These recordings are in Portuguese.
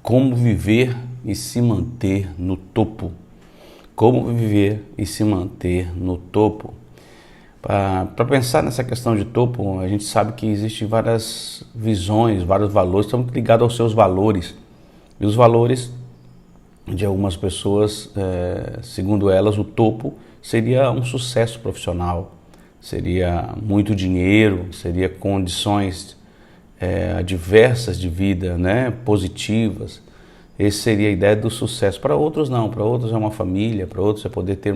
Como viver e se manter no topo. Como viver e se manter no topo. Para pensar nessa questão de topo, a gente sabe que existem várias visões, vários valores, estão ligados aos seus valores. E os valores de algumas pessoas, segundo elas, o topo seria um sucesso profissional, seria muito dinheiro, seria condições adversas de vida, né, positivas. Essa seria a ideia do sucesso. Para outros não, para outros é uma família, para outros é poder ter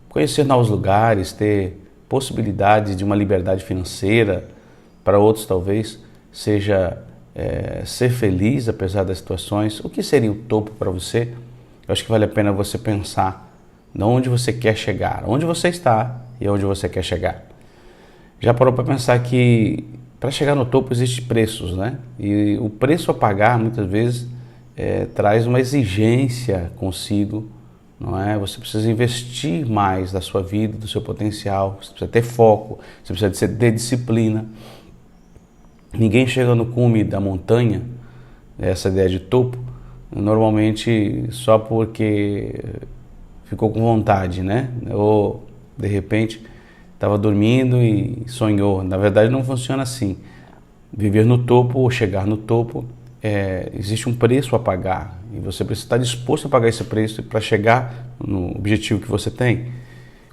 conhecer novos lugares, ter possibilidades de uma liberdade financeira. Para outros talvez seja ser feliz apesar das situações. O que seria o topo para você? Eu acho que vale a pena você pensar de onde você quer chegar, onde você está e onde você quer chegar. Já parou para pensar que para chegar no topo existem preços, né? E o preço a pagar muitas vezes traz uma exigência consigo, não é? Você precisa investir mais da sua vida, do seu potencial, você precisa ter foco, você precisa ter disciplina. Ninguém chega no cume da montanha, essa ideia de topo, normalmente só porque ficou com vontade, né? Ou de repente estava dormindo e sonhou. Na verdade não funciona assim. Viver no topo ou chegar no topo, existe um preço a pagar e você precisa estar disposto a pagar esse preço para chegar no objetivo que você tem.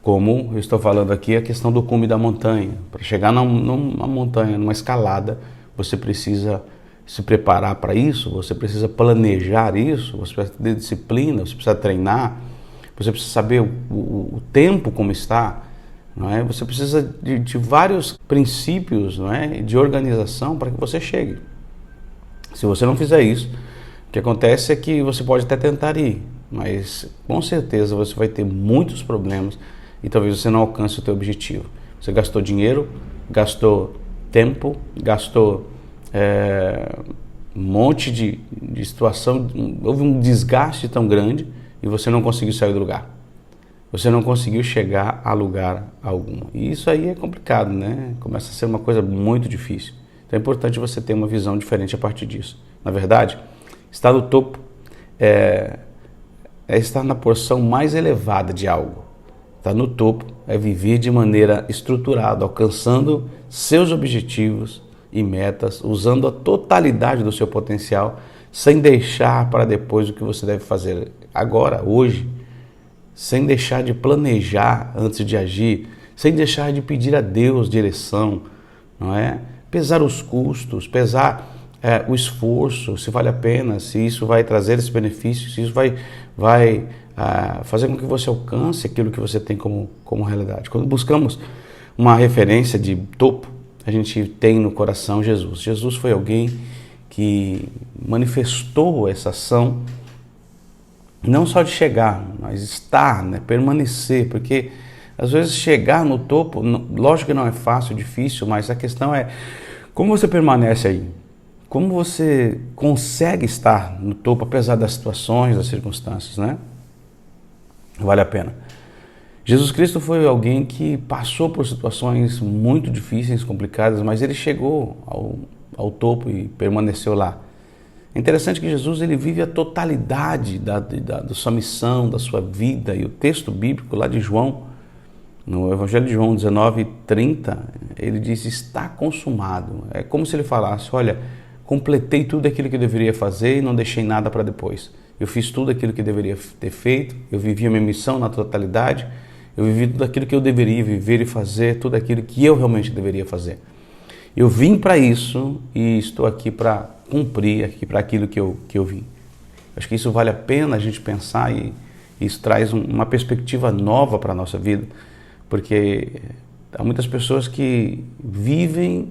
Como eu estou falando aqui, a questão do cume da montanha. Para chegar numa montanha, numa escalada, você precisa se preparar para isso, você precisa planejar isso, você precisa ter disciplina, você precisa treinar, você precisa saber o tempo como está. Não é? Você precisa de vários princípios, não é? De organização para que você chegue. Se você não fizer isso, o que acontece é que você pode até tentar ir, mas com certeza você vai ter muitos problemas e talvez você não alcance o teu objetivo. Você gastou dinheiro, gastou tempo, gastou um monte de situação, houve um desgaste tão grande e você não conseguiu sair do lugar. Você não conseguiu chegar a lugar algum. E isso aí é complicado, né? Começa a ser uma coisa muito difícil. Então é importante você ter uma visão diferente a partir disso. Na verdade, estar no topo é estar na porção mais elevada de algo. Estar no topo é viver de maneira estruturada, alcançando seus objetivos e metas, usando a totalidade do seu potencial, sem deixar para depois o que você deve fazer agora, hoje, sem deixar de planejar antes de agir, sem deixar de pedir a Deus direção, não é? Pesar os custos, pesar o esforço, se vale a pena, se isso vai trazer esse benefício, se isso vai fazer com que você alcance aquilo que você tem como realidade. Quando buscamos uma referência de topo, a gente tem no coração Jesus. Jesus foi alguém que manifestou essa ação, não só de chegar, mas estar, né? Permanecer, porque às vezes chegar no topo, lógico que não é fácil, difícil, mas a questão é como você permanece aí, como você consegue estar no topo apesar das situações, das circunstâncias, né? Vale a pena. Jesus Cristo foi alguém que passou por situações muito difíceis, complicadas, mas ele chegou ao topo e permaneceu lá. É interessante que Jesus ele vive a totalidade da sua missão, da sua vida, e o texto bíblico lá de João, no Evangelho de João 19:30, ele diz, está consumado. É como se ele falasse, olha, completei tudo aquilo que eu deveria fazer e não deixei nada para depois. Eu fiz tudo aquilo que deveria ter feito, eu vivi a minha missão na totalidade, eu vivi tudo aquilo que eu deveria viver e fazer, tudo aquilo que eu realmente deveria fazer. Eu vim para isso e estou aqui para cumprir aqui para aquilo que eu vim. Acho que isso vale a pena a gente pensar e isso traz uma perspectiva nova para a nossa vida, porque há muitas pessoas que vivem,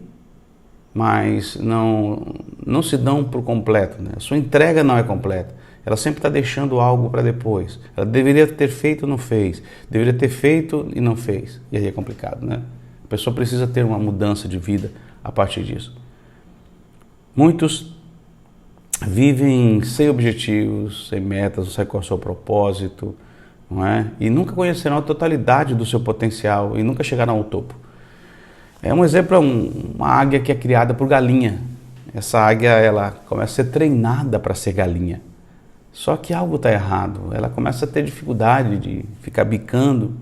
mas não se dão por completo, né? A sua entrega não é completa. Ela sempre está deixando algo para depois. Ela deveria ter feito e não fez. Deveria ter feito e não fez. E aí é complicado, né? A pessoa precisa ter uma mudança de vida a partir disso. Muitos vivem sem objetivos, sem metas, não sabem qual é o seu propósito, não é? E nunca conhecerão a totalidade do seu potencial e nunca chegarão ao topo. Um exemplo é uma águia que é criada por galinha. essa águia ela começa a ser treinada para ser galinha. Só que algo está errado, ela começa a ter dificuldade de ficar bicando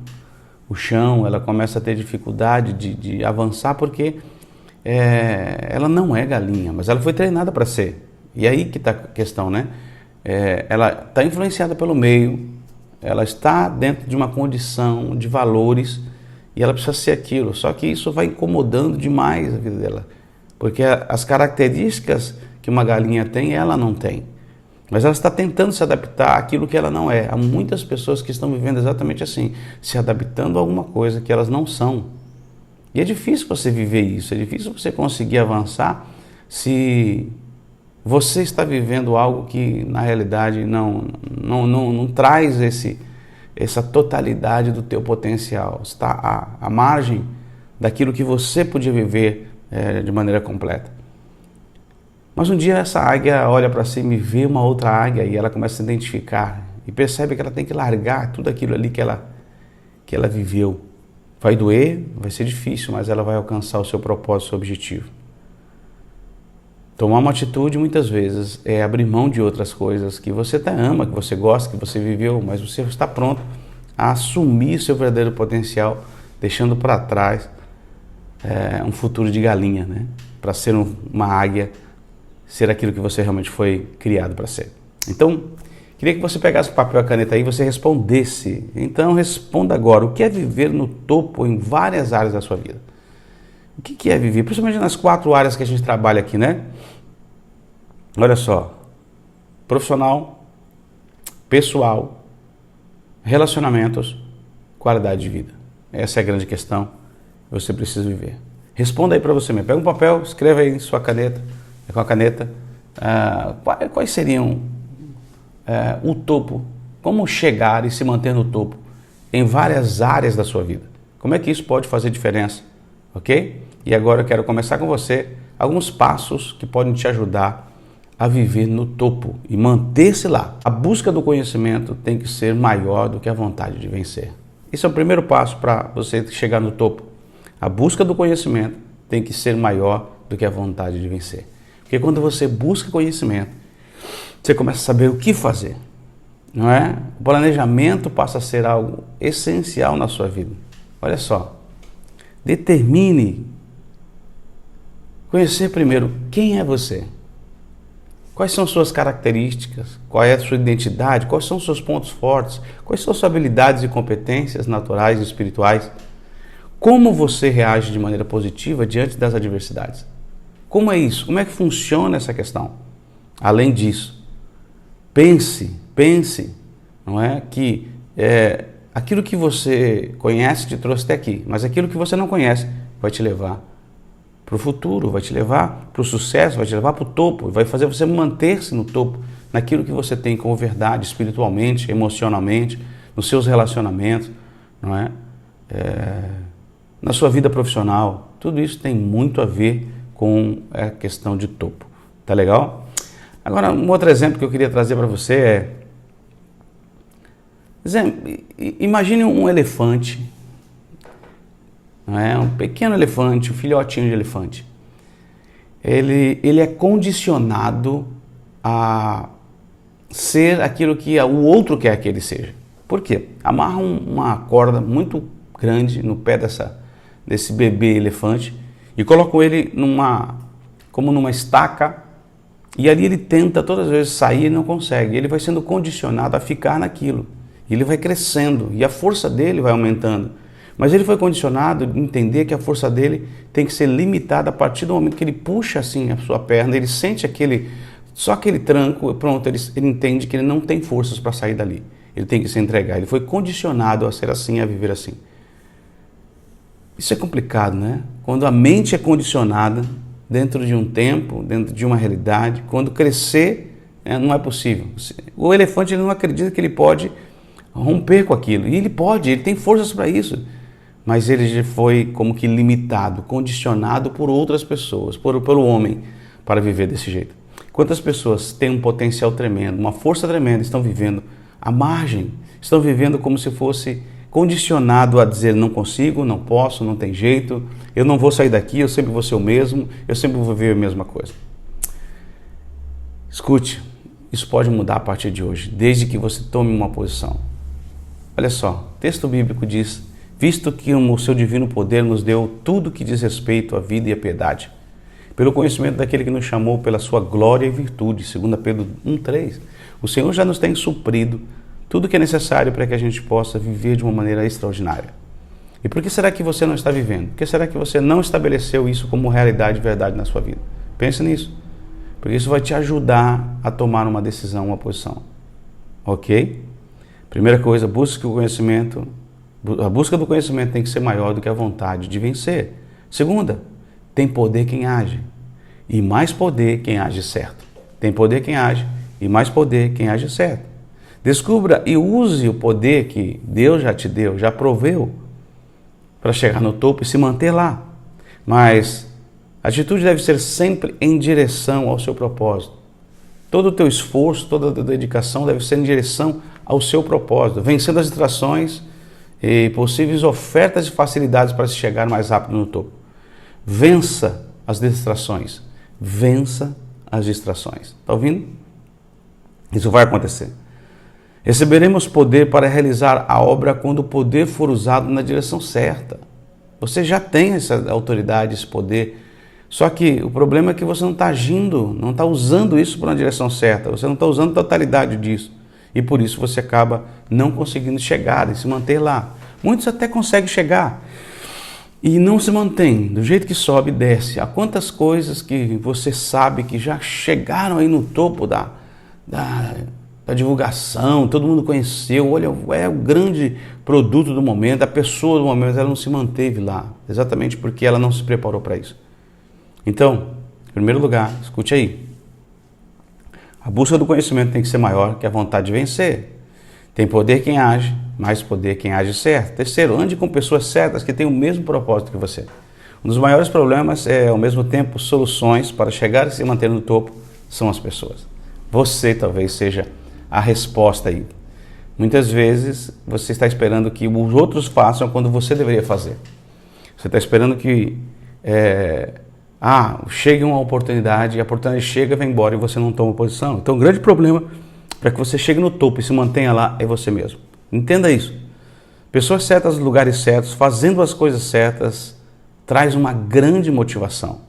o chão, ela começa a ter dificuldade de avançar porque ela não é galinha, mas ela foi treinada para ser. E aí que está a questão, né? Ela está influenciada pelo meio, ela está dentro de uma condição de valores e ela precisa ser aquilo. Só que isso vai incomodando demais a vida dela, porque as características que uma galinha tem, ela não tem. Mas ela está tentando se adaptar àquilo que ela não é. Há muitas pessoas que estão vivendo exatamente assim, se adaptando a alguma coisa que elas não são. E é difícil você viver isso, é difícil você conseguir avançar se você está vivendo algo que na realidade não traz essa totalidade do teu potencial. Está à margem daquilo que você podia viver de maneira completa. Mas um dia essa águia olha para cima e vê uma outra águia e ela começa a se identificar e percebe que ela tem que largar tudo aquilo ali que ela viveu. Vai doer, vai ser difícil, mas ela vai alcançar o seu propósito, o seu objetivo. Tomar uma atitude muitas vezes é abrir mão de outras coisas que você até ama, que você gosta, que você viveu, mas você está pronto a assumir seu verdadeiro potencial, deixando para trás um futuro de galinha, né? Para ser uma águia, ser aquilo que você realmente foi criado para ser. Então, queria que você pegasse o papel e a caneta aí e você respondesse. Então, responda agora. O que é viver no topo em várias áreas da sua vida? O que é viver? Principalmente nas 4 áreas que a gente trabalha aqui, né? Olha só. Profissional, pessoal, relacionamentos, qualidade de vida. Essa é a grande questão que você precisa viver. Responda aí para você mesmo. Pega um papel, escreva aí em sua caneta, com a caneta, quais seriam o topo, como chegar e se manter no topo em várias áreas da sua vida. Como é que isso pode fazer diferença, ok? E agora eu quero começar com você alguns passos que podem te ajudar a viver no topo e manter-se lá. A busca do conhecimento tem que ser maior do que a vontade de vencer. Esse é o primeiro passo para você chegar no topo. A busca do conhecimento tem que ser maior do que a vontade de vencer. Porque quando você busca conhecimento, você começa a saber o que fazer, não é? O planejamento passa a ser algo essencial na sua vida. Olha só, determine conhecer primeiro quem é você, quais são suas características, qual é a sua identidade, quais são os seus pontos fortes, quais são suas habilidades e competências naturais e espirituais, como você reage de maneira positiva diante das adversidades. Como é isso? Como é que funciona essa questão? Além disso, pense, não é? Que aquilo que você conhece te trouxe até aqui, mas aquilo que você não conhece vai te levar para o futuro, vai te levar para o sucesso, vai te levar para o topo, vai fazer você manter-se no topo, naquilo que você tem como verdade, espiritualmente, emocionalmente, nos seus relacionamentos, não é? Na sua vida profissional. Tudo isso tem muito a ver com a questão de topo. Tá legal? Agora, um outro exemplo que eu queria trazer para você imagine um elefante, não é? Um pequeno elefante, um filhotinho de elefante. Ele é condicionado a ser aquilo que o outro quer que ele seja. Por quê? Amarram uma corda muito grande no pé desse bebê elefante e colocam ele como numa estaca, e ali ele tenta todas as vezes sair e não consegue. Ele vai sendo condicionado a ficar naquilo. Ele vai crescendo e a força dele vai aumentando. Mas ele foi condicionado a entender que a força dele tem que ser limitada a partir do momento que ele puxa assim a sua perna, ele sente só aquele tranco, pronto, ele entende que ele não tem forças para sair dali. Ele tem que se entregar. Ele foi condicionado a ser assim, a viver assim. Isso é complicado, né? Quando a mente é condicionada dentro de um tempo, dentro de uma realidade, quando crescer não é possível. O elefante ele não acredita que ele pode romper com aquilo. E ele pode, ele tem forças para isso. Mas ele já foi como que limitado, condicionado por outras pessoas, pelo homem, para viver desse jeito. Quantas pessoas têm um potencial tremendo, uma força tremenda, estão vivendo à margem, estão vivendo como se fosse condicionado a dizer não consigo, não posso, não tem jeito, eu não vou sair daqui, eu sempre vou ser o mesmo, eu sempre vou viver a mesma coisa. Escute, isso pode mudar a partir de hoje, desde que você tome uma posição. Olha só, o texto bíblico diz: visto que o seu divino poder nos deu tudo que diz respeito à vida e à piedade, pelo conhecimento daquele que nos chamou pela sua glória e virtude, 2 Pedro 1,3, o Senhor já nos tem suprido tudo que é necessário para que a gente possa viver de uma maneira extraordinária. E por que será que você não está vivendo? Por que será que você não estabeleceu isso como realidade e verdade na sua vida? Pense nisso, porque isso vai te ajudar a tomar uma decisão, uma posição. Ok? Primeira coisa, busque o conhecimento. A busca do conhecimento tem que ser maior do que a vontade de vencer. Segunda, tem poder quem age, e mais poder quem age certo. Tem poder quem age, e mais poder quem age certo. Descubra e use o poder que Deus já te deu, já proveu, para chegar no topo e se manter lá. Mas a atitude deve ser sempre em direção ao seu propósito. Todo o teu esforço, toda a tua dedicação deve ser em direção ao seu propósito, vencendo as distrações e possíveis ofertas e facilidades para se chegar mais rápido no topo. Vença as distrações. Vença as distrações. Está ouvindo? Isso vai acontecer. Receberemos poder para realizar a obra quando o poder for usado na direção certa. Você já tem essa autoridade, esse poder. Só que o problema é que você não está agindo, não está usando isso para uma direção certa. Você não está usando a totalidade disso. E por isso você acaba não conseguindo chegar e se manter lá. Muitos até conseguem chegar e não se mantém. Do jeito que sobe, desce. Há quantas coisas que você sabe que já chegaram aí no topo da divulgação, todo mundo conheceu, olha, é o grande produto do momento, a pessoa do momento, ela não se manteve lá, exatamente porque ela não se preparou para isso. Então, em primeiro lugar, escute aí, a busca do conhecimento tem que ser maior que a vontade de vencer. Tem poder quem age, mais poder quem age certo. Terceiro, ande com pessoas certas que têm o mesmo propósito que você. Um dos maiores problemas é, ao mesmo tempo, soluções para chegar e se manter no topo são as pessoas. Você talvez seja a resposta aí. Muitas vezes você está esperando que os outros façam quando você deveria fazer. Você está esperando que chegue uma oportunidade, e a oportunidade chega, vem embora e você não toma posição. Então o grande problema para que você chegue no topo e se mantenha lá é você mesmo. Entenda isso. Pessoas certas nos lugares certos, fazendo as coisas certas, traz uma grande motivação,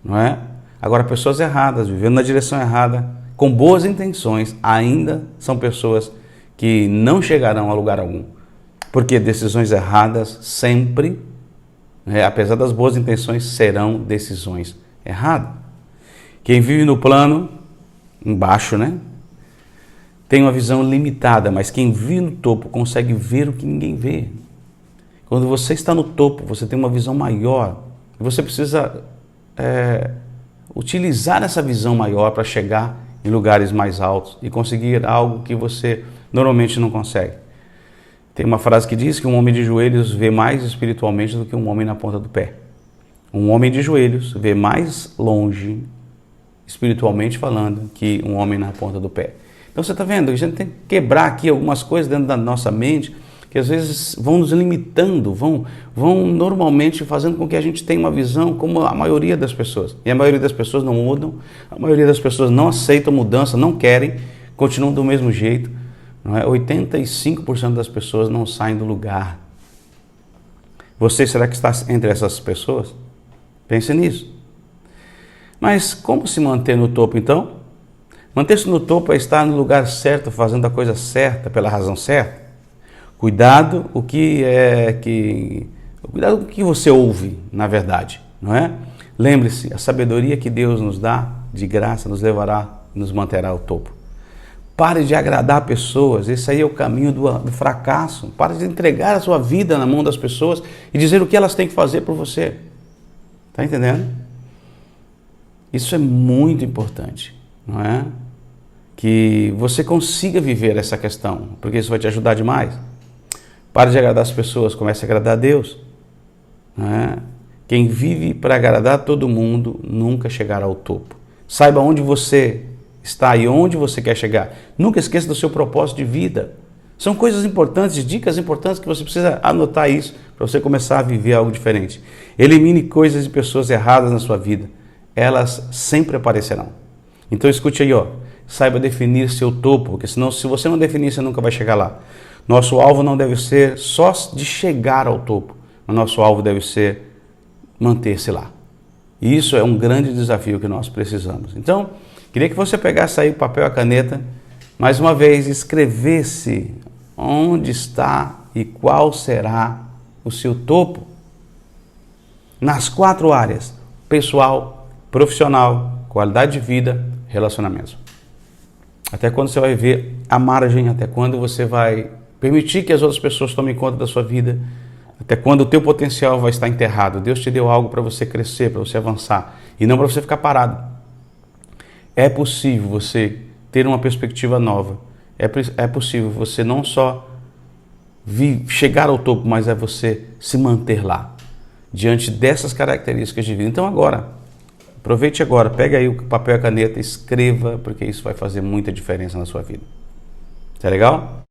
não é? Agora, pessoas erradas, vivendo na direção errada, com boas intenções, ainda são pessoas que não chegarão a lugar algum. Porque decisões erradas sempre, apesar das boas intenções, serão decisões erradas. Quem vive no plano, embaixo, tem uma visão limitada, mas quem vive no topo consegue ver o que ninguém vê. Quando você está no topo, você tem uma visão maior. E você precisa utilizar essa visão maior para chegar em lugares mais altos e conseguir algo que você normalmente não consegue. Tem uma frase que diz que um homem de joelhos vê mais espiritualmente do que um homem na ponta do pé. Um homem de joelhos vê mais longe, espiritualmente falando, que um homem na ponta do pé. Então você está vendo, a gente tem que quebrar aqui algumas coisas dentro da nossa mente que às vezes vão nos limitando, vão normalmente fazendo com que a gente tenha uma visão como a maioria das pessoas. E a maioria das pessoas não mudam, a maioria das pessoas não aceitam mudança, não querem, continuam do mesmo jeito. Não é? 85% das pessoas não saem do lugar. Você, será que está entre essas pessoas? Pense nisso. Mas como se manter no topo então? Manter-se no topo é estar no lugar certo, fazendo a coisa certa, pela razão certa. Cuidado cuidado com o que você ouve, na verdade, não é? Lembre-se, a sabedoria que Deus nos dá, de graça, nos levará, nos manterá ao topo. Pare de agradar pessoas, esse aí é o caminho do fracasso. Pare de entregar a sua vida na mão das pessoas e dizer o que elas têm que fazer por você. Está entendendo? Isso é muito importante, não é? Que você consiga viver essa questão, porque isso vai te ajudar demais. Pare de agradar as pessoas, comece a agradar a Deus. Não é? Quem vive para agradar todo mundo nunca chegará ao topo. Saiba onde você está e onde você quer chegar. Nunca esqueça do seu propósito de vida. São coisas importantes, dicas importantes que você precisa anotar isso para você começar a viver algo diferente. Elimine coisas e pessoas erradas na sua vida. Elas sempre aparecerão. Então escute aí, saiba definir seu topo, porque senão, se você não definir, você nunca vai chegar lá. Nosso alvo não deve ser só de chegar ao topo, mas nosso alvo deve ser manter-se lá. E isso é um grande desafio que nós precisamos. Então, queria que você pegasse aí o papel e a caneta, mais uma vez, escrevesse onde está e qual será o seu topo nas 4 áreas: pessoal, profissional, qualidade de vida, relacionamentos. Até quando você vai ver a margem, até quando você vai permitir que as outras pessoas tomem conta da sua vida, até quando o teu potencial vai estar enterrado. Deus te deu algo para você crescer, para você avançar, e não para você ficar parado. É possível você ter uma perspectiva nova. É possível você não só chegar ao topo, mas é você se manter lá, diante dessas características de vida. Então agora, aproveite agora, pega aí o papel e a caneta, escreva, porque isso vai fazer muita diferença na sua vida. Tá legal?